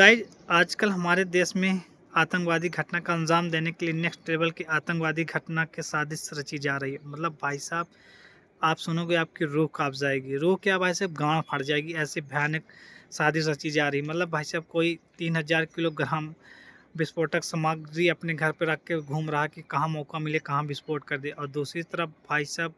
Guys, आजकल हमारे देश में आतंकवादी घटना का अंजाम देने के लिए नेक्स्ट लेवल की आतंकवादी घटना की साजिश रची जा रही है। मतलब भाई साहब, आप सुनोगे आपकी रूह काँप जाएगी। रूह क्या भाई साहब, गाँव फट जाएगी, ऐसी भयानक साजिश रची जा रही है। मतलब भाई साहब, कोई 3000 किलोग्राम विस्फोटक सामग्री अपने घर पे रख के घूम रहा है कि कहाँ मौका मिले कहाँ विस्फोट कर दे। और दूसरी तरफ भाई साहब,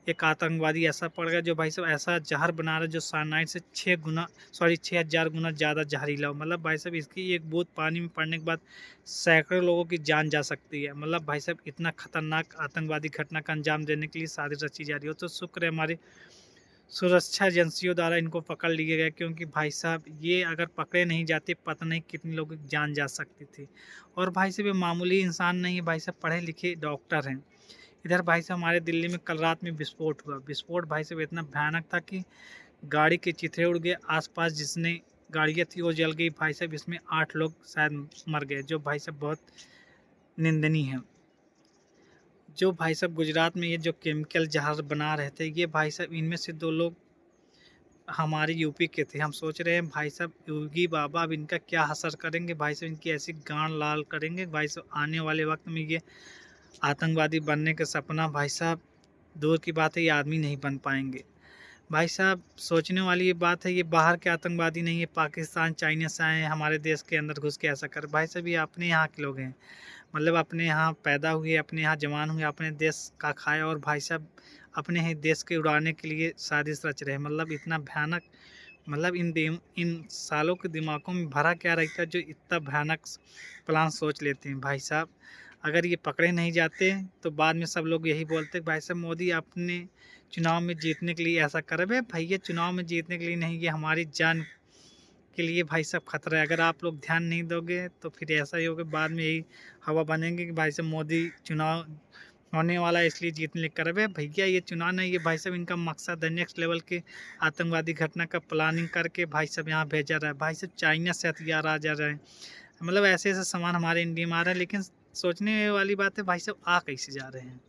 एक आतंकवादी ऐसा पड़ गया जो भाई साहब ऐसा जहर बना रहा है जो साइनाइड से 6000 गुना ज़्यादा जहरीला हो। मतलब भाई साहब, इसकी एक बूंद पानी में पड़ने के बाद सैकड़ों लोगों की जान जा सकती है। मतलब भाई साहब, इतना खतरनाक आतंकवादी घटना का अंजाम देने के लिए साजिश रची जा रही हो। तो शुक्र है हमारे सुरक्षा एजेंसियों द्वारा इनको पकड़ लिए गए, क्योंकि भाई साहब ये अगर पकड़े नहीं जाते पता नहीं कितने लोगों की जान जा सकती थी। और भाई साहब, ये मामूली इंसान नहीं है भाई साहब, पढ़े लिखे डॉक्टर हैं। इधर भाई साहब हमारे दिल्ली में कल रात में विस्फोट हुआ। विस्फोट भाई साहब इतना भयानक था कि गाड़ी के चिथड़े उड़ गए, आसपास जिसने गाड़ियाँ थी वो जल गई। भाई साहब इसमें 8 लोग शायद मर गए, जो भाई साहब बहुत निंदनीय है। जो भाई साहब गुजरात में ये जो केमिकल जहाज बना रहे थे, ये भाई साहब इनमें से 2 लोग हमारे यूपी के थे। हम सोच रहे हैं भाई साहब योगी बाबा अब इनका क्या असर करेंगे, भाई साहब इनकी ऐसी गांड लाल करेंगे भाई साहब, आने वाले वक्त में ये आतंकवादी बनने का सपना भाई साहब दूर की बात है, ये आदमी नहीं बन पाएंगे। भाई साहब सोचने वाली ये बात है, ये बाहर के आतंकवादी नहीं है, पाकिस्तान चाइना से आए हैं हमारे देश के अंदर घुस के ऐसा कर। भाई साहब ये अपने यहाँ के लोग हैं। मतलब अपने यहाँ पैदा हुए, अपने यहाँ जवान हुए, अपने देश का खाए, और भाई साहब अपने ही देश के उड़ाने के लिए साजिश रच रहे हैं। मतलब इतना भयानक, मतलब इन सालों के दिमागों में भरा क्या रहता है जो इतना भयानक प्लान सोच लेते हैं। भाई साहब अगर ये पकड़े नहीं जाते तो बाद में सब लोग यही बोलते भाई साहब मोदी आपने चुनाव में जीतने के लिए ऐसा कर। बे भैया, चुनाव में जीतने के लिए नहीं, ये हमारी जान के लिए भाई साहब खतरा है। अगर आप लोग ध्यान नहीं दोगे तो फिर ऐसा ही होगा, बाद में यही हवा बनेंगे कि भाई साहब मोदी चुनाव होने वाला है इसलिए जीतने लिए कर। बे भैया, ये चुनाव नहीं, ये भाई साहब इनका मकसद है नेक्स्ट लेवल के आतंकवादी घटना का प्लानिंग करके भाई साहब यहाँ भेजा रहा है। भाई साहब चाइना से हथियार आ जा रहे हैं, मतलब ऐसे ऐसे सामान हमारे इंडिया में आ रहा है, लेकिन सोचने वाली बात है भाई साहब आ कैसे जा रहे हैं।